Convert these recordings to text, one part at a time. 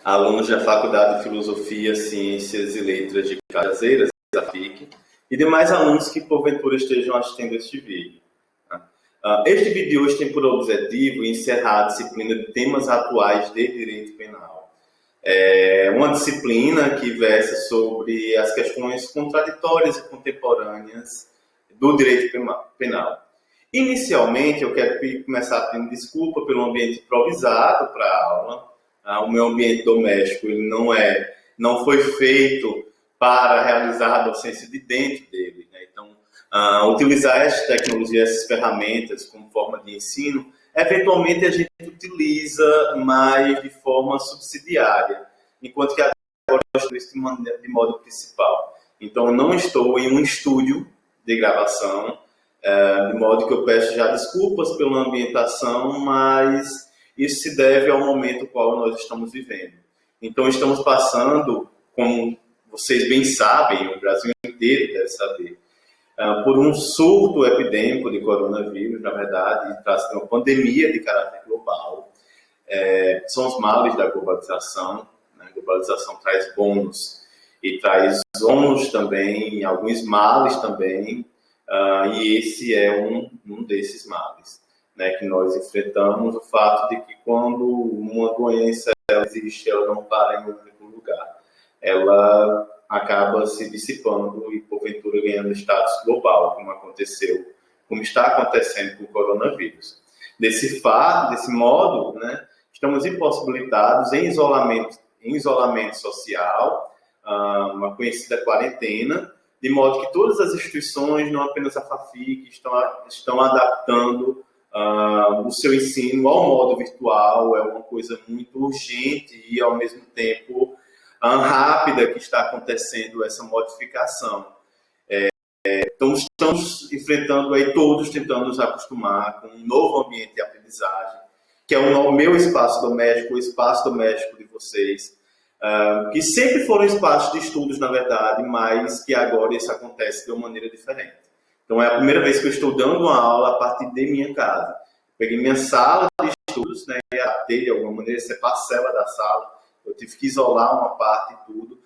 alunos da Faculdade de Filosofia, Ciências e Letras de Cajazeiras, da FIC, e demais alunos que porventura estejam assistindo este vídeo. Este vídeo de hoje tem por objetivo encerrar a disciplina de temas atuais de direito penal. É uma disciplina que versa sobre as questões contraditórias e contemporâneas do direito penal. Inicialmente, eu quero começar pedindo desculpa pelo ambiente improvisado para a aula. O meu ambiente doméstico ele não foi feito para realizar a docência de dentro dele, né? Então, utilizar essas tecnologias, essas ferramentas como forma de ensino, eventualmente a gente utiliza mais de forma subsidiária, enquanto que agora eu estou isso de modo principal. Então, eu não estou em um estúdio de gravação, de modo que eu peço já desculpas pela ambientação, mas isso se deve ao momento no qual nós estamos vivendo. Então, estamos passando, como vocês bem sabem, o Brasil inteiro deve saber, por um surto epidêmico de coronavírus, na verdade, trata-se de uma pandemia de caráter global. São os males da globalização. Né? A globalização traz bônus e traz ônus também, alguns males também, e esse é um desses males, né, que nós enfrentamos, o fato de que quando uma doença ela existe, ela não para em um único lugar. Ela acaba se dissipando e, porventura, ganhando status global, como está acontecendo com o coronavírus. Desse modo, né, estamos impossibilitados em isolamento social, uma conhecida quarentena, de modo que todas as instituições, não apenas a FAFIC, estão adaptando o seu ensino ao modo virtual. É uma coisa muito urgente e, ao mesmo tempo, rápida que está acontecendo essa modificação. Então, estamos enfrentando aí todos, tentando nos acostumar com um novo ambiente de aprendizagem, que é o meu espaço doméstico, o espaço doméstico de vocês, que sempre foram espaços de estudos, na verdade, mas que agora isso acontece de uma maneira diferente. Então, é a primeira vez que eu estou dando uma aula a partir de minha casa. Peguei minha sala de estudos, né, e adaptei de alguma maneira essa parcela da sala. Eu tive que isolar uma parte e tudo.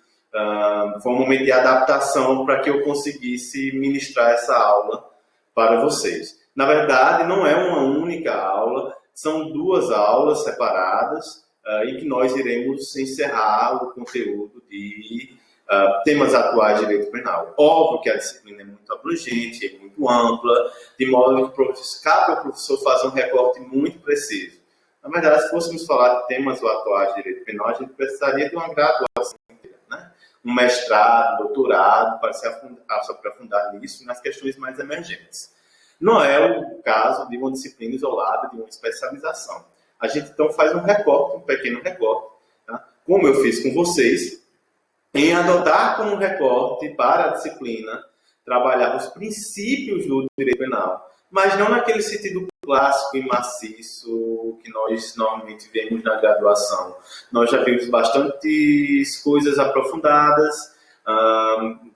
Foi um momento de adaptação para que eu conseguisse ministrar essa aula para vocês. Na verdade, não é uma única aula, são duas aulas separadas, em que nós iremos encerrar o conteúdo de temas atuais de direito penal. Óbvio que a disciplina é muito abrangente, é muito ampla, de modo que cabe ao professor fazer um recorte muito preciso. Na verdade, se fôssemos falar de temas atuais de direito penal, a gente precisaria de uma graduação inteira, né? Um mestrado, doutorado, para se aprofundar nisso, nas questões mais emergentes. Não é o caso de uma disciplina isolada, de uma especialização. A gente, então, faz um pequeno recorte, tá? Como eu fiz com vocês, em adotar como recorte para a disciplina, trabalhar os princípios do direito penal, mas não naquele sentido clássico e maciço que nós normalmente vemos na graduação. Nós já vimos bastantes coisas aprofundadas,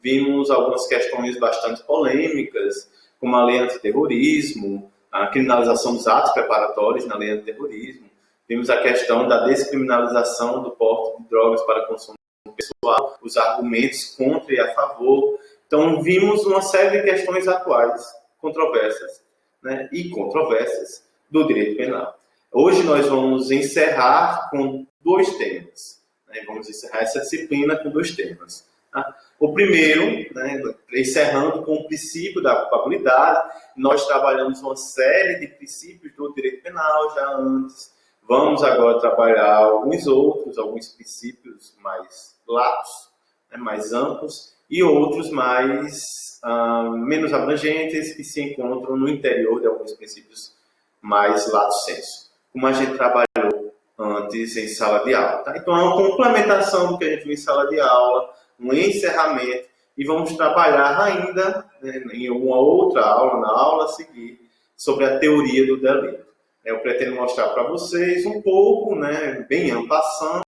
vimos algumas questões bastante polêmicas, como a lei antiterrorismo, a criminalização dos atos preparatórios na lei antiterrorismo, vimos a questão da descriminalização do porte de drogas para consumo pessoal, os argumentos contra e a favor. Então, vimos uma série de questões atuais, controversas, né, e controversas do direito penal. Hoje nós vamos encerrar com dois temas. Né? Vamos encerrar essa disciplina com dois temas. Tá? O primeiro, né, encerrando com o princípio da culpabilidade, nós trabalhamos uma série de princípios do direito penal já antes. Vamos agora trabalhar alguns princípios mais latos, né, mais amplos, e outros menos abrangentes, que se encontram no interior de alguns princípios mais lato sensu, como a gente trabalhou antes em sala de aula. Tá? Então, é uma complementação do que a gente viu em sala de aula, um encerramento, e vamos trabalhar ainda, né, em uma outra aula, na aula a seguir, sobre a teoria do delito. Eu pretendo mostrar para vocês um pouco, né, bem en passant,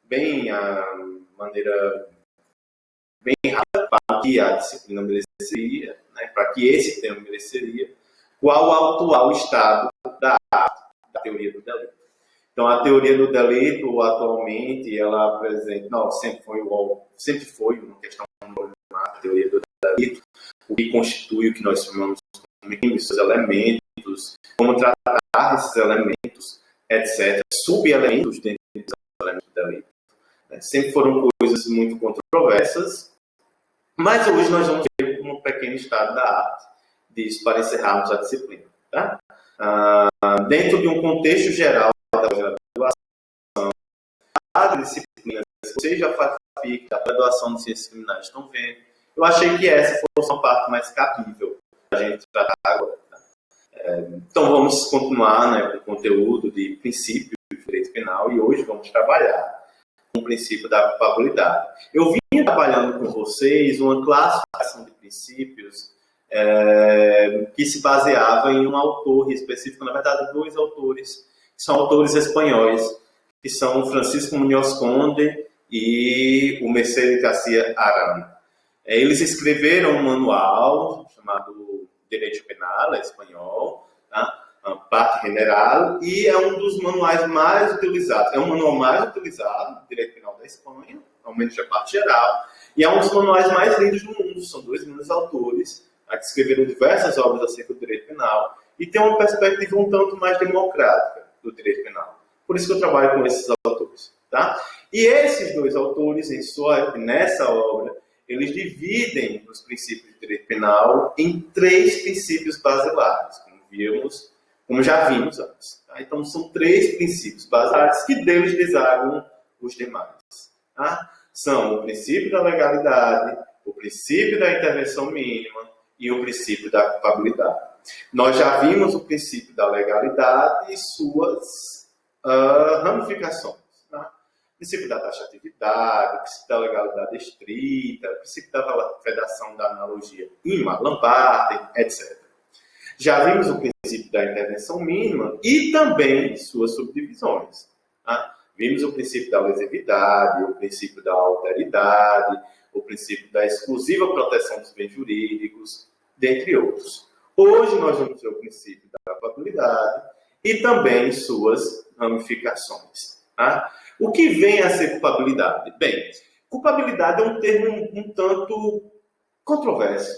bem a maneira bem rápida, para que a disciplina mereceria, né, para que esse tema mereceria, qual o atual estado da teoria do delito. Então, a teoria do delito, atualmente, ela apresenta... Não, sempre foi uma questão problemática, a teoria do delito, o que constitui o que nós chamamos de crimes, seus elementos, como tratar esses elementos, etc. Subelementos dentro dos elementos do delito. Sempre foram coisas muito controversas, mas hoje nós vamos ver um pequeno estado da arte disso para encerrarmos a disciplina. Tá? Dentro de um contexto geral da graduação, a disciplina, se vocês já fazem da graduação de ciências criminais estão vendo, eu achei que essa fosse uma parte mais cabível para a gente tratar agora. Tá? Então vamos continuar, né, com o conteúdo de princípios do direito penal e hoje vamos trabalhar com o princípio da culpabilidade. Eu vinha trabalhando com vocês uma classificação de princípios que se baseava em um autor específico, na verdade, dois autores, que são autores espanhóis, que são Francisco Muñoz Conde e o Mercedes García Arana. Eles escreveram um manual chamado Direito Penal, espanhol, tá? Parte General, e é um dos manuais mais utilizados. É o manual mais utilizado do Direito Penal da Espanha, ao menos a parte geral, e é um dos manuais mais lidos do mundo. São dois grandes autores que escreveram diversas obras acerca do direito penal e tem uma perspectiva um tanto mais democrática do direito penal. Por isso que eu trabalho com esses autores. Tá? E esses dois autores, nessa obra, eles dividem os princípios de direito penal em 3 princípios basilares, como já vimos antes. Tá? Então, são 3 princípios basilares que deles desagam os demais. Tá? São o princípio da legalidade, o princípio da intervenção mínima e o princípio da culpabilidade. Nós já vimos o princípio da legalidade e suas ramificações. Tá? O princípio da taxatividade, o princípio da legalidade estrita, o princípio da vedação da analogia ima, Lambarter, etc. Já vimos o princípio da intervenção mínima e também suas subdivisões. Tá? Vimos o princípio da lesividade, o princípio da alteridade, o princípio da exclusiva proteção dos bens jurídicos, dentre outros. Hoje nós vamos ver o princípio da culpabilidade e também suas ramificações. Tá? O que vem a ser culpabilidade? Bem, culpabilidade é um termo um tanto controverso,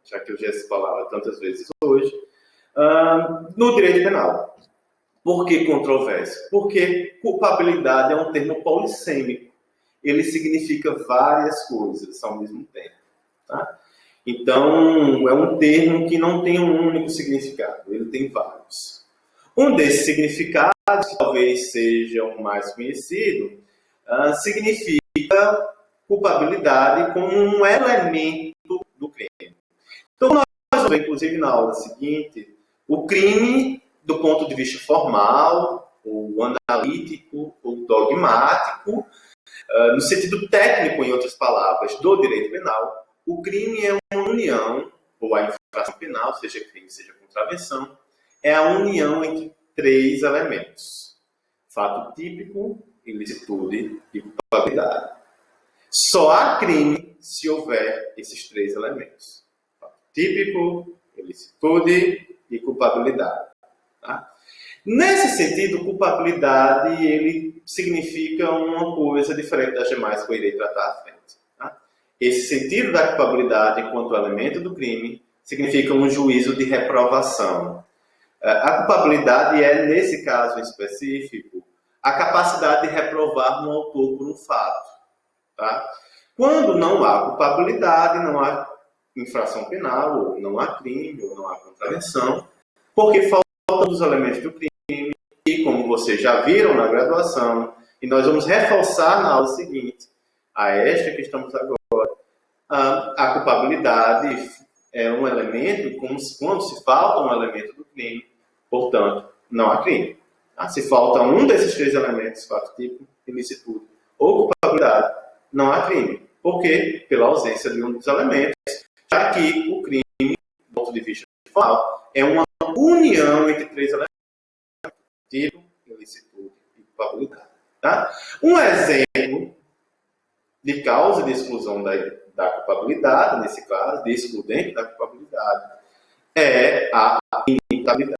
já que eu já essa palavra tantas vezes hoje, no direito penal. Por que controverso? Porque culpabilidade é um termo polissêmico. Ele significa várias coisas ao mesmo tempo. Tá? Então, é um termo que não tem um único significado, ele tem vários. Um desses significados, que talvez seja o mais conhecido, significa culpabilidade como um elemento do crime. Então, nós vamos ver, inclusive, na aula seguinte, o crime do ponto de vista formal, ou analítico, ou dogmático, no sentido técnico, em outras palavras, do direito penal, o crime é uma união, ou a infração penal, seja crime, seja contravenção, é a união entre 3 elementos: fato típico, ilicitude e culpabilidade. Só há crime se houver esses 3 elementos: fato típico, ilicitude e culpabilidade. Tá? Nesse sentido, culpabilidade ele significa uma coisa diferente das demais que eu irei tratar à frente. Tá? Esse sentido da culpabilidade enquanto elemento do crime significa um juízo de reprovação. A culpabilidade é, nesse caso específico, a capacidade de reprovar um autor por um fato. Tá? Quando não há culpabilidade, não há infração penal, ou não há crime, ou não há contravenção, porque faltam os elementos do crime. E como vocês já viram na graduação, e nós vamos reforçar na aula seguinte, a esta que estamos agora, a culpabilidade é um elemento, quando se falta um elemento do crime, portanto, não há crime. Se falta um desses 3 elementos, fato típico, ilicitude ou culpabilidade, não há crime. Por quê? Pela ausência de um dos elementos, já que o crime, do ponto de vista formal, é uma união entre 3 elementos: típico, ilicitude e culpabilidade. Tá? Um exemplo de causa de exclusão da culpabilidade, nesse caso, de excludente da culpabilidade, é a inimputabilidade.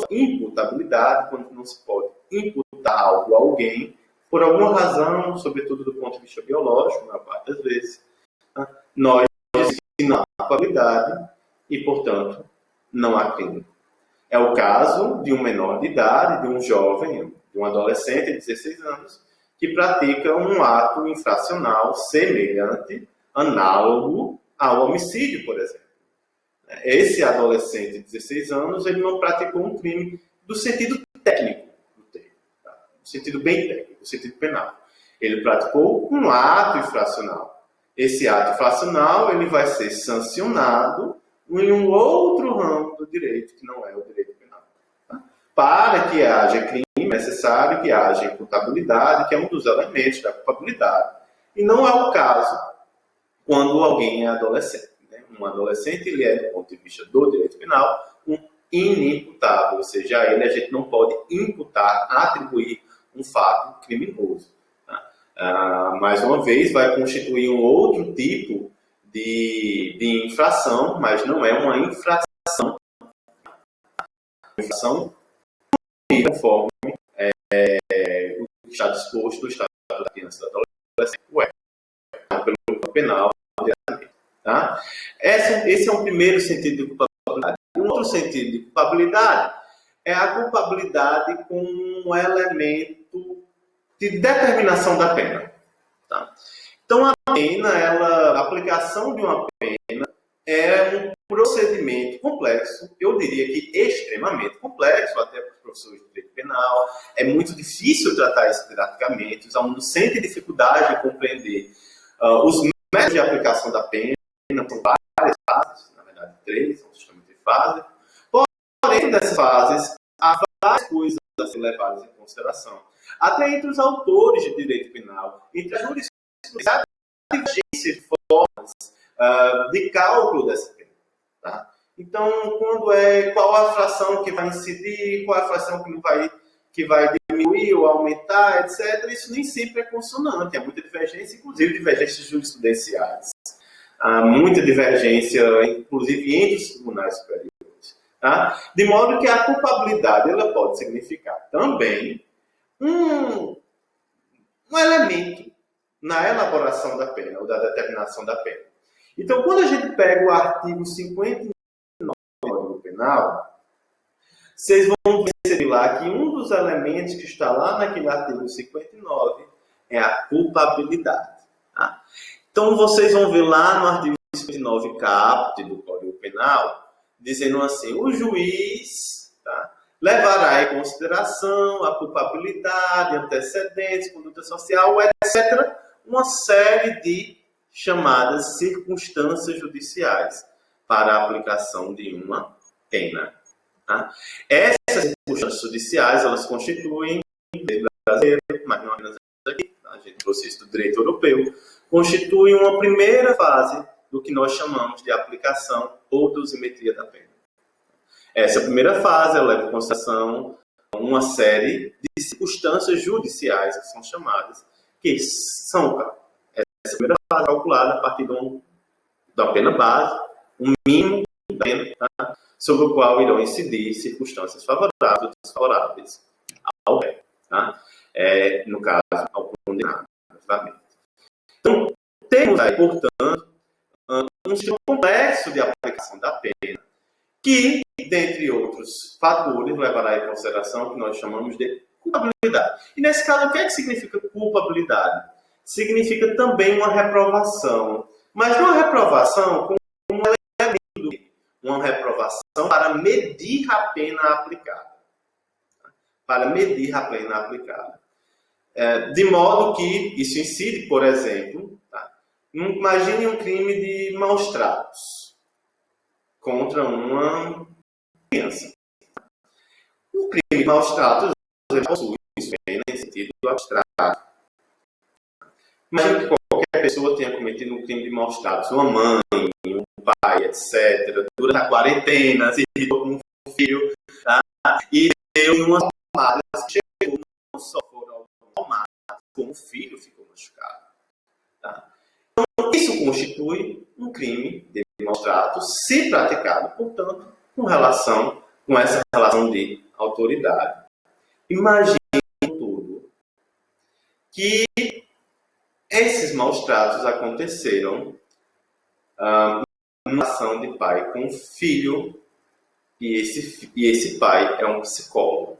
imputabilidade, quando não se pode imputar algo a alguém, por alguma razão, sobretudo do ponto de vista biológico, na parte das vezes, nós não há culpabilidade e, portanto, não há crime. É o caso de um menor de idade, de um jovem, de um adolescente de 16 anos, que pratica um ato infracional semelhante, análogo ao homicídio, por exemplo. Esse adolescente de 16 anos, ele não praticou um crime do sentido técnico do termo, tá? No sentido bem técnico, no sentido penal. Ele praticou um ato infracional. Esse ato infracional, ele vai ser sancionado em um outro ramo do direito, que não é o direito penal. Tá? Para que haja crime, é necessário que haja imputabilidade, que é um dos elementos da culpabilidade. E não é o caso quando alguém é adolescente. Um adolescente, ele é, do ponto de vista do direito penal, um inimputável, ou seja, a ele a gente não pode imputar, atribuir um fato criminoso. Tá? Mais uma vez, vai constituir um outro tipo de infração, mas não é uma infração. Infração conforme o que está disposto no Estado da Criança e do Adolescente, pelo penal. Tá? Esse é um primeiro sentido de culpabilidade. Um outro sentido de culpabilidade é a culpabilidade como um elemento de determinação da pena. Tá? Então, a pena, a aplicação de uma pena é um procedimento complexo, eu diria que extremamente complexo, até para os professores de direito penal. É muito difícil tratar isso didaticamente, os alunos sentem dificuldade de compreender os métodos de aplicação da pena. São várias fases, na verdade 3, são um sistema de fases. Porém, dessas fases, há várias coisas a ser levadas em consideração. Até entre os autores de direito penal, entre as jurisprudências, há divergências de formas de cálculo dessa pena. Tá? Então, qual a fração que vai incidir, qual a fração que vai diminuir ou aumentar, etc., isso nem sempre é consonante. Há muita divergência, inclusive divergências jurisprudenciais. Há muita divergência, inclusive, entre os tribunais superiores. Tá? De modo que a culpabilidade ela pode significar também um elemento na elaboração da pena, ou da determinação da pena. Então, quando a gente pega o artigo 59 do Código Penal, vocês vão perceber lá que um dos elementos que está lá naquele artigo 59 é a culpabilidade. Tá? Então, vocês vão ver lá no artigo 59 caput do Código Penal, dizendo assim, o juiz levará em consideração a culpabilidade, antecedentes, conduta social, etc., uma série de chamadas circunstâncias judiciais para a aplicação de uma pena. Tá? Essas circunstâncias judiciais, elas constituem, no direito brasileiro, mas não apenas aqui, a gente trouxe isso do direito europeu, constituem uma primeira fase do que nós chamamos de aplicação ou dosimetria da pena. Essa primeira fase ela leva em consideração uma série de circunstâncias judiciais que são chamadas, que são essa primeira fase calculada a partir da pena base, um mínimo da pena, tá? Sobre o qual irão incidir circunstâncias favoráveis ou desfavoráveis ao réu, tá? No caso, ao condenado. Então, temos aí, portanto, um sistema complexo de aplicação da pena, que, dentre outros fatores, levará em consideração o que nós chamamos de culpabilidade. E nesse caso, o que é que significa culpabilidade? Significa também uma reprovação. Mas não uma reprovação como um elemento, uma reprovação para medir a pena aplicada. Para medir a pena aplicada. De modo que isso incide, por exemplo, imagine um crime de maus tratos contra uma criança. O crime de maus tratos possui pena em sentido abstrato. Imagine que qualquer pessoa tenha cometido um crime de maus tratos, uma mãe, um pai, etc., durante a quarentena, se irritou com um filho, tá? E deu uma tomada, chegou, não só foram tomadas, como o filho ficou machucado. Tá? Então, isso constitui um crime de maus tratos, se praticado, portanto, com relação com essa relação de autoridade. Imagine tudo que esses maus tratos aconteceram numa relação de pai com filho, e esse pai é um psicólogo.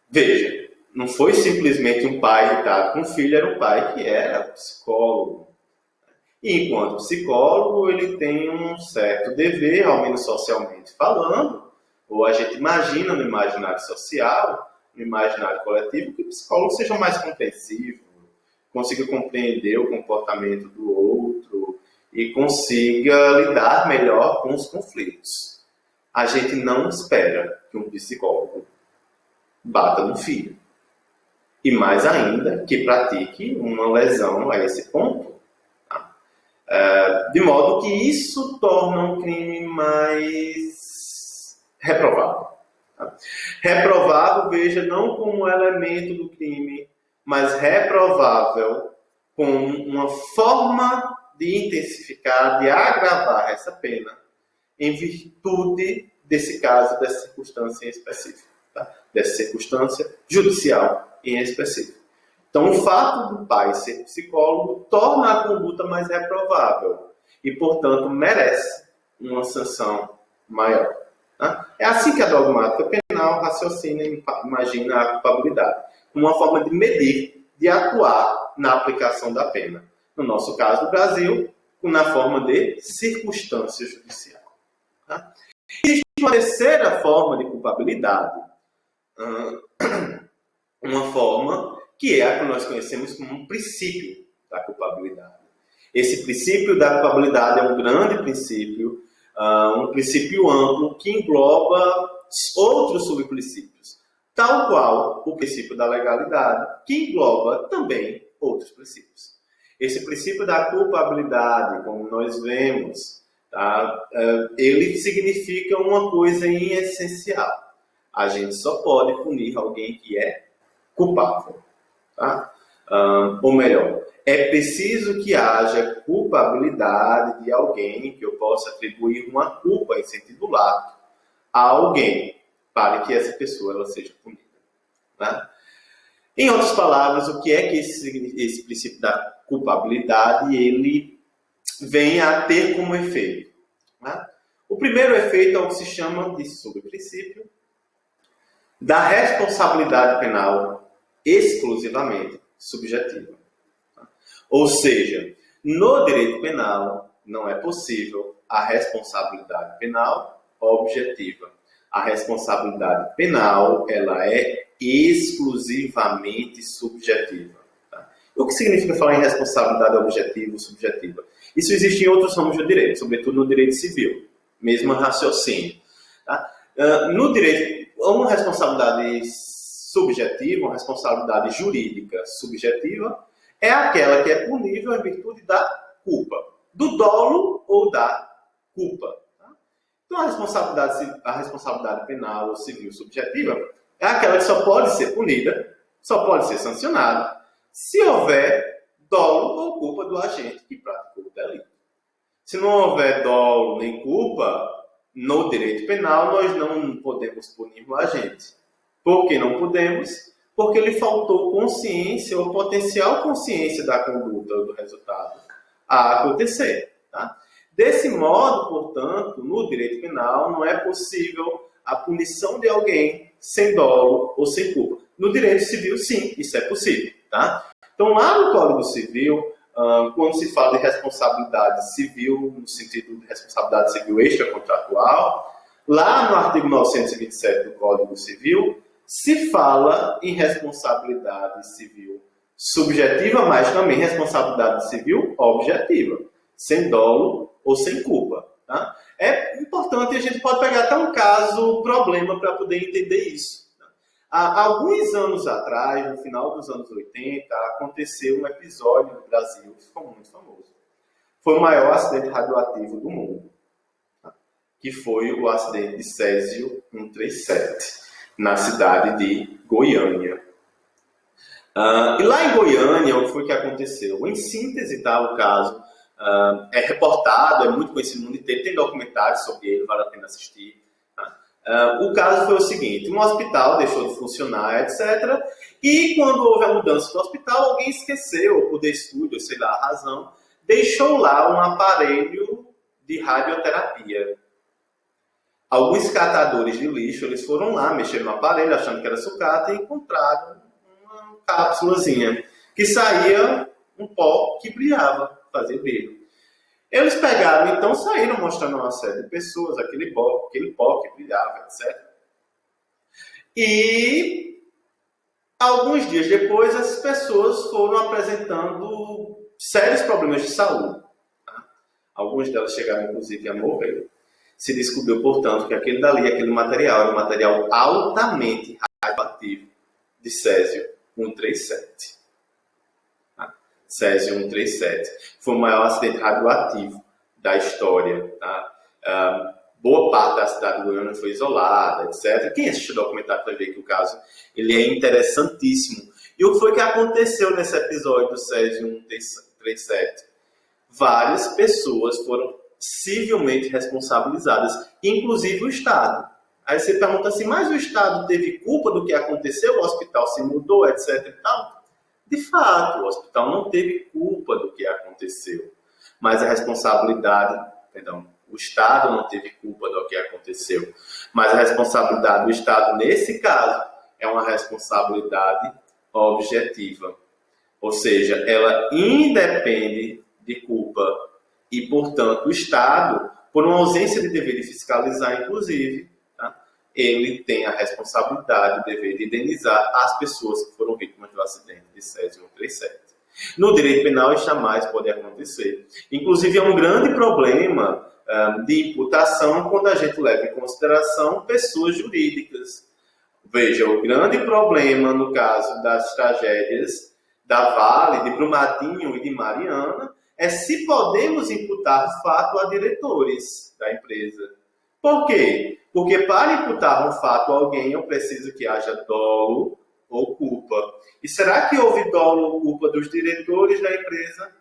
Veja, não foi simplesmente um pai irritado com o filho, era um pai que era psicólogo. E enquanto psicólogo, ele tem um certo dever, ao menos socialmente falando, ou a gente imagina no imaginário social, no imaginário coletivo, que o psicólogo seja mais compreensivo, consiga compreender o comportamento do outro e consiga lidar melhor com os conflitos. A gente não espera que um psicólogo bata no filho. E mais ainda, que pratique uma lesão a esse ponto. De modo que isso torna um crime mais reprovável. Reprovável, veja, não como elemento do crime, mas reprovável como uma forma de intensificar, de agravar essa pena em virtude desse caso, dessa circunstância em específico. Dessa circunstância judicial em específico. Então, o fato do pai ser psicólogo torna a conduta mais reprovável e, portanto, merece uma sanção maior. É assim que a dogmática penal raciocina e imagina a culpabilidade, uma forma de medir, de atuar na aplicação da pena. No nosso caso, do Brasil, na forma de circunstância judicial. Existe uma terceira forma de culpabilidade, uma forma que é a que nós conhecemos como um princípio da culpabilidade. Esse princípio da culpabilidade é um grande princípio, um princípio amplo que engloba outros subprincípios, tal qual o princípio da legalidade, que engloba também outros princípios. Esse princípio da culpabilidade, como nós vemos, ele significa uma coisa em essencial. A gente só pode punir alguém que é culpável. Ou melhor, é preciso que haja culpabilidade de alguém, que eu possa atribuir uma culpa em sentido lato a alguém, para que essa pessoa ela seja punida. Em outras palavras, o que é que esse princípio da culpabilidade ele vem a ter como efeito? O primeiro efeito é o que se chama de subprincípio da responsabilidade penal exclusivamente subjetiva. Ou seja, no direito penal não é possível a responsabilidade penal objetiva. A responsabilidade penal ela é exclusivamente subjetiva. O que significa falar em responsabilidade objetiva ou subjetiva? Isso existe em outros ramos do direito, sobretudo no direito civil. Mesmo raciocínio. No direito, uma responsabilidade subjetiva, uma responsabilidade jurídica subjetiva, é aquela que é punível em virtude da culpa, do dolo ou da culpa. Então, a responsabilidade penal ou civil subjetiva é aquela que só pode ser punida, só pode ser sancionada, se houver dolo ou culpa do agente que praticou o delito. Se não houver dolo nem culpa, no direito penal, nós não podemos punir o agente. Por que não podemos? Porque lhe faltou consciência ou potencial consciência da conduta ou do resultado a acontecer. Desse modo, portanto, no direito penal, não é possível a punição de alguém sem dolo ou sem culpa. No direito civil, sim, isso é possível. Então, lá no Código Civil, quando se fala de responsabilidade civil, no sentido de responsabilidade civil extracontratual, lá no artigo 927 do Código Civil, se fala em responsabilidade civil subjetiva, mas também responsabilidade civil objetiva, sem dolo ou sem culpa. É importante, a gente pode pegar até um caso, problema, para poder entender isso. Há alguns anos atrás, no final dos anos 80, aconteceu um episódio no Brasil que ficou muito famoso. Foi o maior acidente radioativo do mundo, que foi o acidente de Césio 137, na cidade de Goiânia. E lá em Goiânia, o que foi que aconteceu? Em síntese, o caso, é reportado, é muito conhecido no mundo inteiro, tem documentários sobre ele, vale a pena assistir. Tá? O caso foi o seguinte, um hospital deixou de funcionar, etc. E quando houve a mudança do hospital, alguém esqueceu, por descuido, sei lá a razão, deixou lá um aparelho de radioterapia. Alguns catadores de lixo, eles foram lá, mexeram no aparelho, achando que era sucata, e encontraram uma cápsulazinha, que saía um pó que brilhava, fazia brilho. Eles pegaram, então, saíram mostrando a uma série de pessoas, aquele pó que brilhava, etc. E alguns dias depois, as pessoas foram apresentando sérios problemas de saúde. Tá? Algumas delas chegaram, inclusive, a morrer. Se descobriu, portanto, que aquele material, era um material altamente radioativo de Césio-137. Tá? Césio-137. Foi o maior acidente radioativo da história. Tá? Boa parte da cidade de Goiânia foi isolada, etc. Quem assistiu o documentário vai ver que o caso ele é interessantíssimo. E o que foi que aconteceu nesse episódio do Césio-137? Várias pessoas foram civilmente responsabilizadas, inclusive o Estado. Aí você pergunta assim, mas o Estado teve culpa do que aconteceu? O hospital se mudou, etc. e tal? De fato, o hospital não teve culpa do que aconteceu. Mas a responsabilidade, o Estado não teve culpa do que aconteceu. Mas a responsabilidade do Estado, nesse caso, é uma responsabilidade objetiva. Ou seja, ela independe de culpa. E, portanto, o Estado, por uma ausência de dever de fiscalizar, inclusive, tá? Ele tem a responsabilidade, o dever de indenizar as pessoas que foram vítimas do acidente de Césio-137. No direito penal, isso jamais pode acontecer. Inclusive, é um grande problema de imputação quando a gente leva em consideração pessoas jurídicas. Veja, o grande problema no caso das tragédias da Vale, de Brumadinho e de Mariana, é se podemos imputar o fato a diretores da empresa. Por quê? Porque para imputar um fato a alguém, eu preciso que haja dolo ou culpa. E será que houve dolo ou culpa dos diretores da empresa?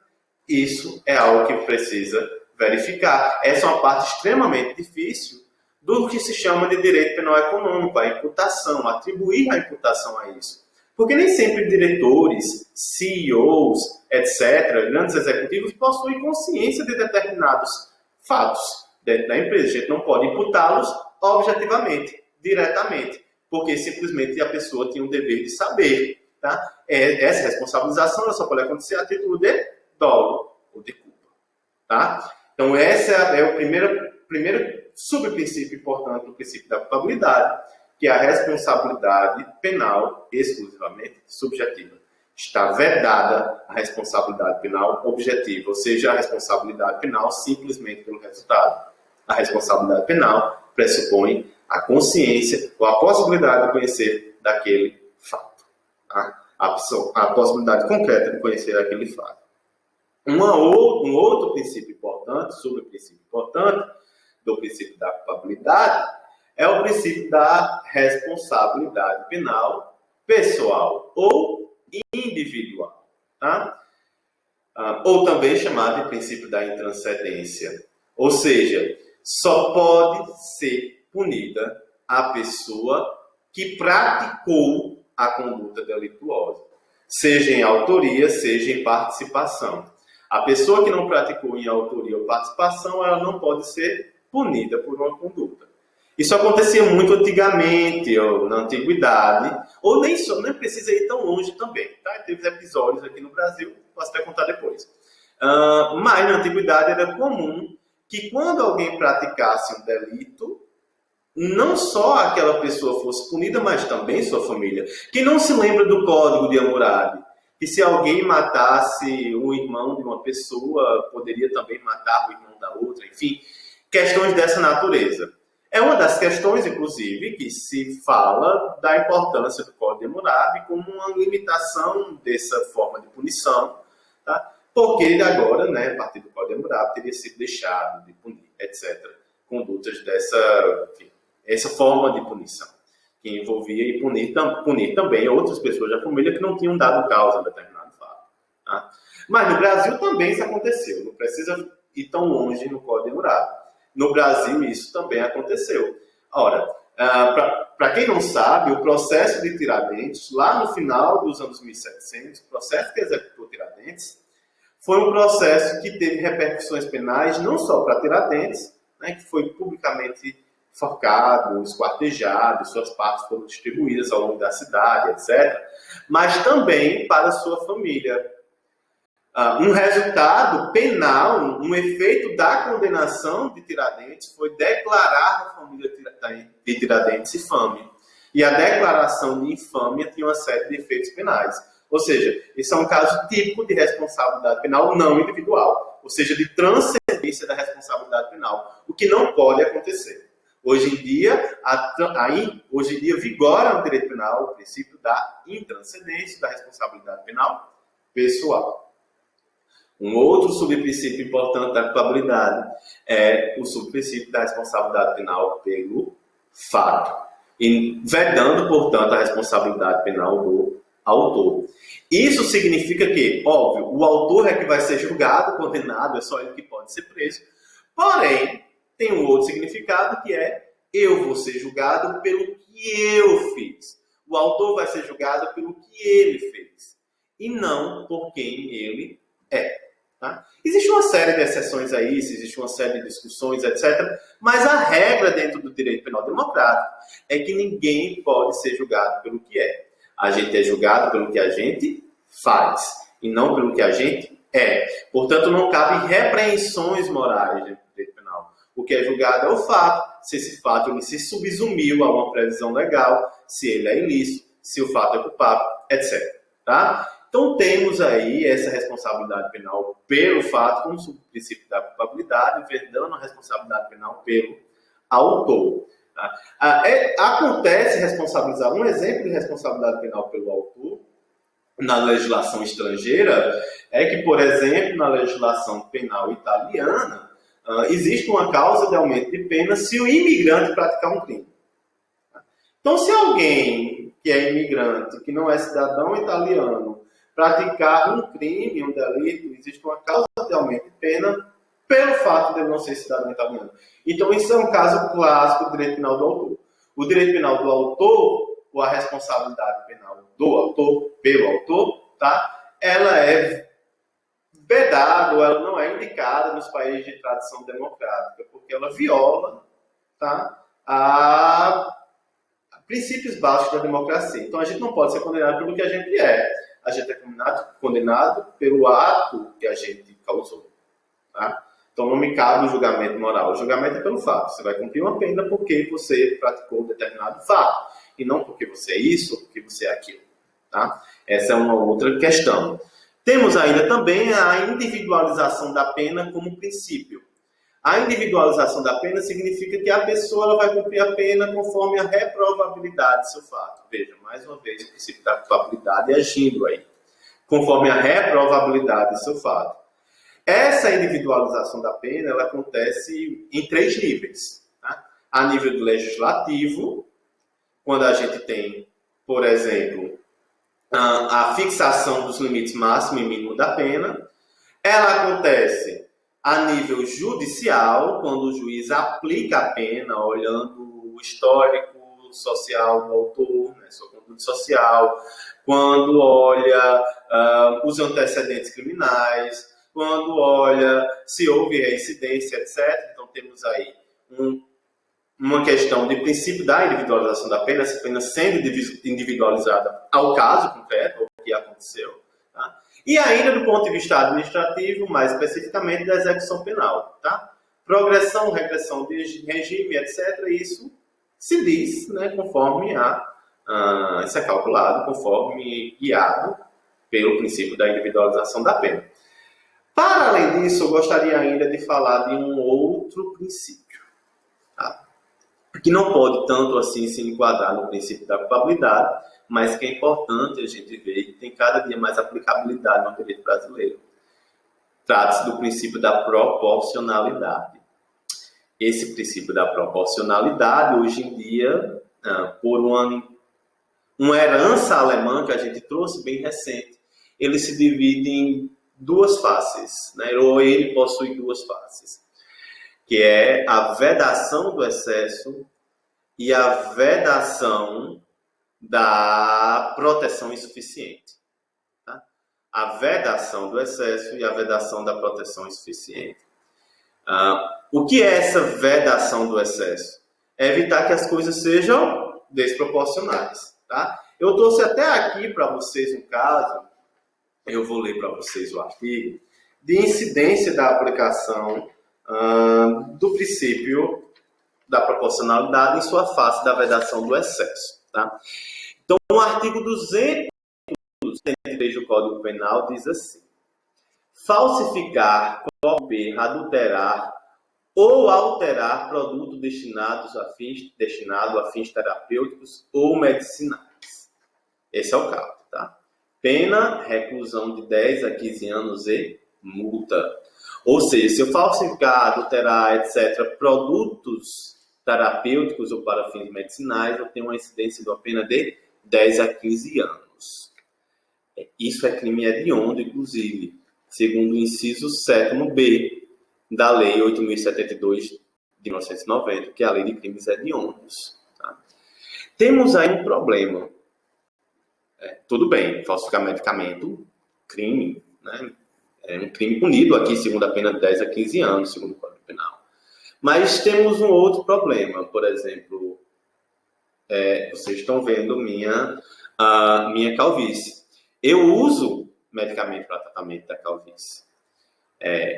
Isso é algo que precisa verificar. Essa é uma parte extremamente difícil do que se chama de direito penal econômico, a imputação, atribuir a imputação a isso. Porque nem sempre diretores, CEOs, etc., grandes executivos, possuem consciência de determinados fatos dentro da empresa. A gente não pode imputá-los objetivamente, diretamente, porque simplesmente a pessoa tem o dever de saber. Tá? Essa responsabilização ela só pode acontecer a título de dolo ou de culpa. Tá? Então, esse é o primeiro subprincípio importante do princípio da culpabilidade, que é a responsabilidade penal exclusivamente subjetiva. Está vedada a responsabilidade penal objetiva, ou seja, a responsabilidade penal simplesmente pelo resultado. A responsabilidade penal pressupõe a consciência ou a possibilidade de conhecer daquele fato. Tá? A possibilidade concreta de conhecer aquele fato. Um outro princípio importante, subprincípio importante do princípio da culpabilidade, é o princípio da responsabilidade penal pessoal ou individual. Tá? Ou também chamado de princípio da intranscendência. Ou seja, só pode ser punida a pessoa que praticou a conduta delituosa, seja em autoria, seja em participação. A pessoa que não praticou em autoria ou participação, ela não pode ser punida por uma conduta. Isso acontecia muito antigamente, ou na antiguidade, ou nem precisa ir tão longe também. Tá? Teve episódios aqui no Brasil, posso até contar depois. Mas na antiguidade era comum que quando alguém praticasse um delito, não só aquela pessoa fosse punida, mas também sua família. Quem não se lembra do Código de Hammurabi? Que se alguém matasse o irmão de uma pessoa, poderia também matar o irmão da outra, enfim, questões dessa natureza. É uma das questões, inclusive, que se fala da importância do Código de Hammurabi como uma limitação dessa forma de punição, tá? Porque ele agora, né, a partir do Código de Hammurabi, teria sido deixado de punir, etc. Condutas essa forma de punição, que envolvia e punir também outras pessoas da família que não tinham dado causa a determinado fato. Tá? Mas no Brasil também isso aconteceu. Não precisa ir tão longe no Código Rural. No Brasil isso também aconteceu. Ora, para quem não sabe, o processo de Tiradentes, lá no final dos anos 1700, o processo que executou Tiradentes, foi um processo que teve repercussões penais não só para Tiradentes, né, que foi publicamente forcado, esquartejado, suas partes foram distribuídas ao longo da cidade, etc., mas também para sua família. Um resultado penal, um efeito da condenação de Tiradentes foi declarar a família de Tiradentes infame. E a declaração de infâmia tinha uma série de efeitos penais. Ou seja, isso é um caso típico de responsabilidade penal não individual, ou seja, de transcendência da responsabilidade penal, o que não pode acontecer. Hoje em dia, vigora no direito penal o princípio da intranscendência da responsabilidade penal pessoal. Um outro subprincípio importante da culpabilidade é o subprincípio da responsabilidade penal pelo fato, e vedando, portanto, a responsabilidade penal do autor. Isso significa que, óbvio, o autor é que vai ser julgado, condenado, é só ele que pode ser preso. Porém, tem um outro significado que é eu vou ser julgado pelo que eu fiz. O autor vai ser julgado pelo que ele fez e não por quem ele é. Tá? Existe uma série de exceções a isso, existe uma série de discussões, etc. Mas a regra dentro do direito penal democrático é que ninguém pode ser julgado pelo que é. A gente é julgado pelo que a gente faz e não pelo que a gente é. Portanto, não cabe repreensões morais dentro do direito penal. O que é julgado é o fato, se esse fato ele se subsumiu a uma previsão legal, se ele é ilícito, se o fato é culpável, etc. Tá? Então, temos aí essa responsabilidade penal pelo fato como subprincípio da culpabilidade, vedando a responsabilidade penal pelo autor. Acontece responsabilizar, um exemplo de responsabilidade penal pelo autor na legislação estrangeira é que, por exemplo, na legislação penal italiana, existe uma causa de aumento de pena se o imigrante praticar um crime. Então, se alguém que é imigrante, que não é cidadão italiano, praticar um crime, um delito, existe uma causa de aumento de pena pelo fato de ele não ser cidadão italiano. Então, isso é um caso clássico do direito penal do autor. O direito penal do autor, ou a responsabilidade penal do autor, pelo autor, tá? Ela é vedada, ou ela não é indicada nos países de tradição democrática, porque ela viola, tá? a princípios básicos da democracia. Então, a gente não pode ser condenado pelo que a gente é. A gente é condenado pelo ato que a gente causou. Tá? Então, não me cabe o julgamento moral. O julgamento é pelo fato. Você vai cumprir uma pena porque você praticou um determinado fato. E não porque você é isso ou porque você é aquilo. Tá? Essa é uma outra questão. Temos ainda também a individualização da pena como princípio. A individualização da pena significa que a pessoa ela vai cumprir a pena conforme a reprovabilidade do seu fato. Veja, mais uma vez, o princípio da culpabilidade agindo aí. Conforme a reprovabilidade do seu fato. Essa individualização da pena ela acontece em 3 níveis. Tá? A nível do legislativo, quando a gente tem, por exemplo, a fixação dos limites máximo e mínimo da pena. Ela acontece a nível judicial, quando o juiz aplica a pena, olhando o histórico social do autor, né, sua conduta social, quando olha os antecedentes criminais, quando olha se houve reincidência, etc. Então, temos aí uma questão de princípio da individualização da pena, essa pena sendo individualizada ao caso concreto, ao que aconteceu. Tá? E ainda do ponto de vista administrativo, mais especificamente da execução penal. Tá? Progressão, regressão de regime, etc. Isso se diz, né, conforme isso é calculado, conforme guiado pelo princípio da individualização da pena. Para além disso, eu gostaria ainda de falar de um outro princípio, tá? Que não pode tanto assim se enquadrar no princípio da culpabilidade, mas que é importante a gente ver que tem cada dia mais aplicabilidade no direito brasileiro. Trata-se do princípio da proporcionalidade. Esse princípio da proporcionalidade, hoje em dia, por uma herança alemã que a gente trouxe bem recente, ele se divide em duas faces, né? Ou ele possui duas faces, que é a vedação do excesso e a vedação da proteção insuficiente. Tá? A vedação do excesso e a vedação da proteção insuficiente. O que é essa vedação do excesso? É evitar que as coisas sejam desproporcionais. Tá? Eu trouxe até aqui para vocês um caso, eu vou ler para vocês o artigo, de incidência da aplicação do princípio da proporcionalidade em sua face da vedação do excesso. Tá? Então, o artigo 273 do Código Penal diz assim: falsificar, corromper, adulterar ou alterar produto destinado a fins terapêuticos ou medicinais. Esse é o caso, tá? Pena, reclusão de 10 a 15 anos e multa. Ou seja, se eu falsificar, adulterar, etc., produtos terapêuticos ou para fins medicinais, eu tenho uma incidência de uma pena de 10 a 15 anos. Isso é crime hediondo, inclusive, segundo o inciso 7º-B da Lei 8.072 de 1990, que é a Lei de Crimes Hediondos. Tá? Temos aí um problema. Tudo bem, falsificar medicamento, crime, né? É um crime punido aqui, segundo a pena de 10 a 15 anos, segundo o Código Penal. Mas temos um outro problema, por exemplo, vocês estão vendo minha calvície. Eu uso medicamento para tratamento da calvície.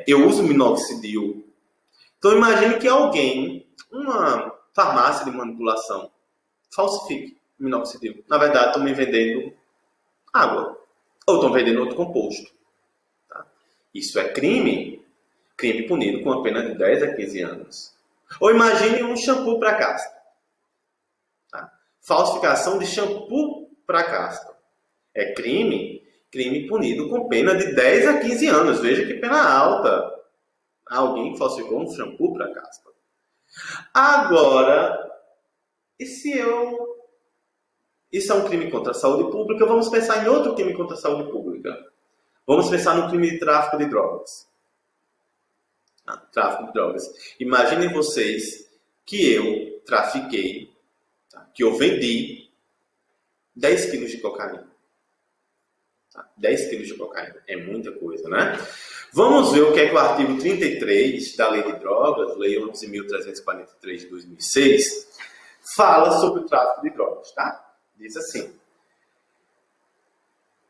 Eu uso minoxidil. Então, imagine que alguém, uma farmácia de manipulação, falsifique minoxidil. Na verdade, estão me vendendo água. Ou estão vendendo outro composto. Tá? Isso é crime. Crime punido com a pena de 10 a 15 anos. Ou imagine um shampoo para caspa. Tá? Falsificação de shampoo para caspa. É crime punido com pena de 10 a 15 anos. Veja que pena alta. Alguém que falsificou um shampoo para caspa. Agora, isso é um crime contra a saúde pública, vamos pensar em outro crime contra a saúde pública. Vamos pensar no crime de tráfico de drogas. Tráfico de drogas. Imaginem vocês que eu trafiquei, que eu vendi 10 quilos de cocaína. 10 quilos de cocaína. É muita coisa, né? Vamos ver o que é que o artigo 33 da Lei de Drogas, Lei 11.343 de 2006, fala sobre o tráfico de drogas, tá? Diz assim.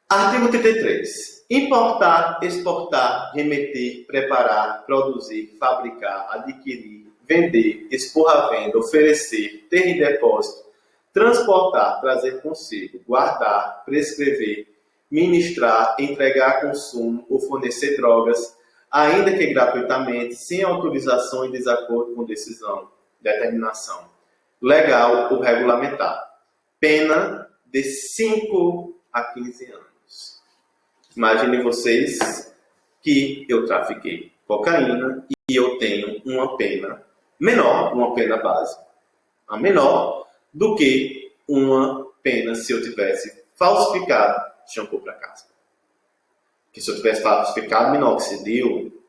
Artigo 33. Importar, exportar, remeter, preparar, produzir, fabricar, adquirir, vender, expor à venda, oferecer, ter em depósito, transportar, trazer consigo, guardar, prescrever, ministrar, entregar a consumo ou fornecer drogas, ainda que gratuitamente, sem autorização e desacordo com decisão, determinação legal ou regulamentar. Pena de 5 a 15 anos. Imaginem vocês que eu trafiquei cocaína e eu tenho uma pena menor, uma pena base, a menor do que uma pena se eu tivesse falsificado shampoo para caspa. Que se eu tivesse falsificado minoxidil.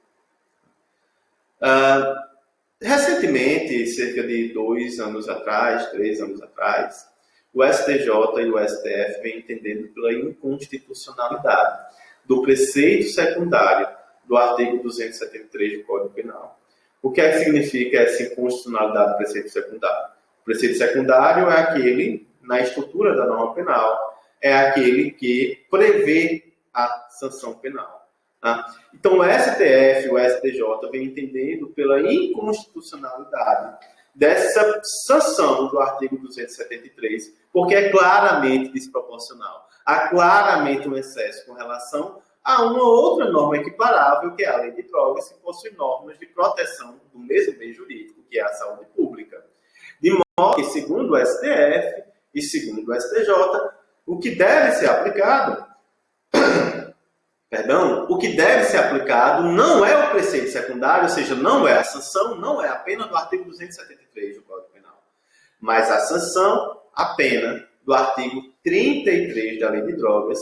Recentemente, cerca de 2 anos atrás, 3 anos atrás, o STJ e o STF vêm entendendo pela inconstitucionalidade do preceito secundário do artigo 273 do Código Penal. O que é que significa essa inconstitucionalidade do preceito secundário? O preceito secundário é aquele, na estrutura da norma penal, é aquele que prevê a sanção penal. Tá? Então, o STF e o STJ vêm entendendo pela inconstitucionalidade dessa sanção do artigo 273, porque é claramente desproporcional. Há claramente um excesso com relação a uma outra norma equiparável, que é a Lei de Drogas, que possui normas de proteção do mesmo bem jurídico, que é a saúde pública. De modo que, segundo o STF e segundo o STJ, o que deve ser aplicado não é o preceito secundário, ou seja, não é a sanção, não é a pena do artigo 273 do Código Penal, mas a sanção, a pena do artigo 33 da Lei de Drogas,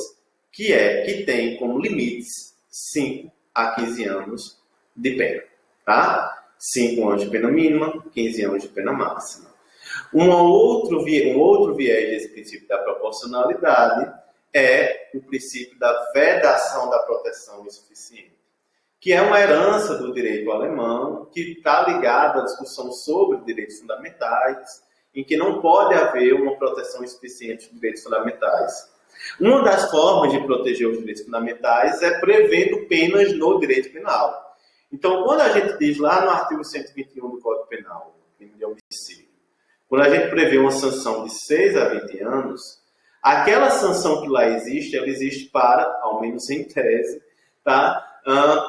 que tem como limites 5 a 15 anos de pena. Tá? 5 anos de pena mínima, 15 anos de pena máxima. Um outro viés desse princípio da proporcionalidade é o princípio da vedação da proteção insuficiente, que é uma herança do direito alemão, que está ligada à discussão sobre direitos fundamentais, em que não pode haver uma proteção insuficiente dos direitos fundamentais. Uma das formas de proteger os direitos fundamentais é prevendo penas no direito penal. Então, quando a gente diz lá no artigo 121 do Código Penal, crime de homicídio, quando a gente prevê uma sanção de 6 a 20 anos, aquela sanção que lá existe, ela existe para, ao menos em tese, tá?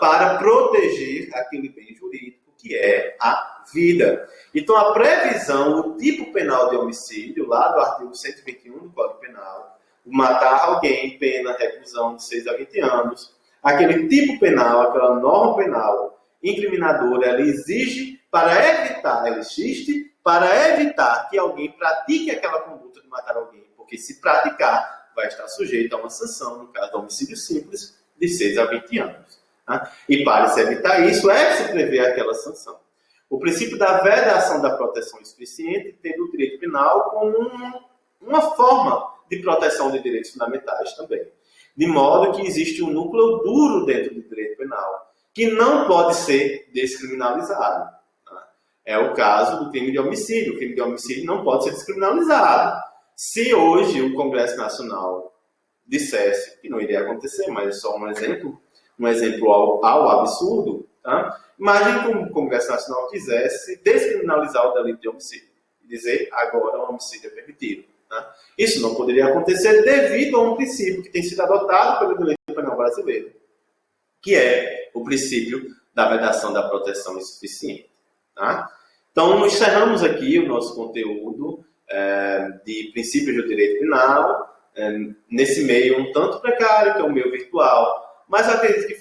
Para proteger aquele bem jurídico, que é a vida. Então, a previsão, o tipo penal de homicídio, lá do artigo 121 do Código Penal, matar alguém, pena, reclusão de 6 a 20 anos, aquele tipo penal, aquela norma penal incriminadora, ela existe para evitar que alguém pratique aquela conduta de matar alguém, porque se praticar, vai estar sujeito a uma sanção, no caso do homicídio simples, de 6 a 20 anos. Tá? E para se evitar isso, é que se prevê aquela sanção. O princípio da vedação da proteção insuficiente tem o direito penal como uma forma de proteção de direitos fundamentais também. De modo que existe um núcleo duro dentro do direito penal, que não pode ser descriminalizado. Tá? É o caso do crime de homicídio. O crime de homicídio não pode ser descriminalizado. Se hoje o Congresso Nacional dissesse, que não iria acontecer, mas é só um exemplo ao absurdo, tá? Imagine que o Congresso Nacional quisesse descriminalizar o delito de homicídio. E dizer, agora o homicídio é permitido. Tá? Isso não poderia acontecer devido a um princípio que tem sido adotado pelo direito penal brasileiro, que é o princípio da vedação da proteção insuficiente. Tá? Então, encerramos aqui o nosso conteúdo de princípios do direito penal, nesse meio um tanto precário, que é o meio virtual, mas acredito que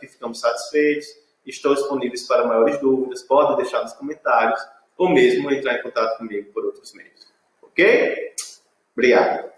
ficamos satisfeitos. Estou disponíveis para maiores dúvidas, pode deixar nos comentários, ou mesmo entrar em contato comigo por outros meios. Ok? Obrigado.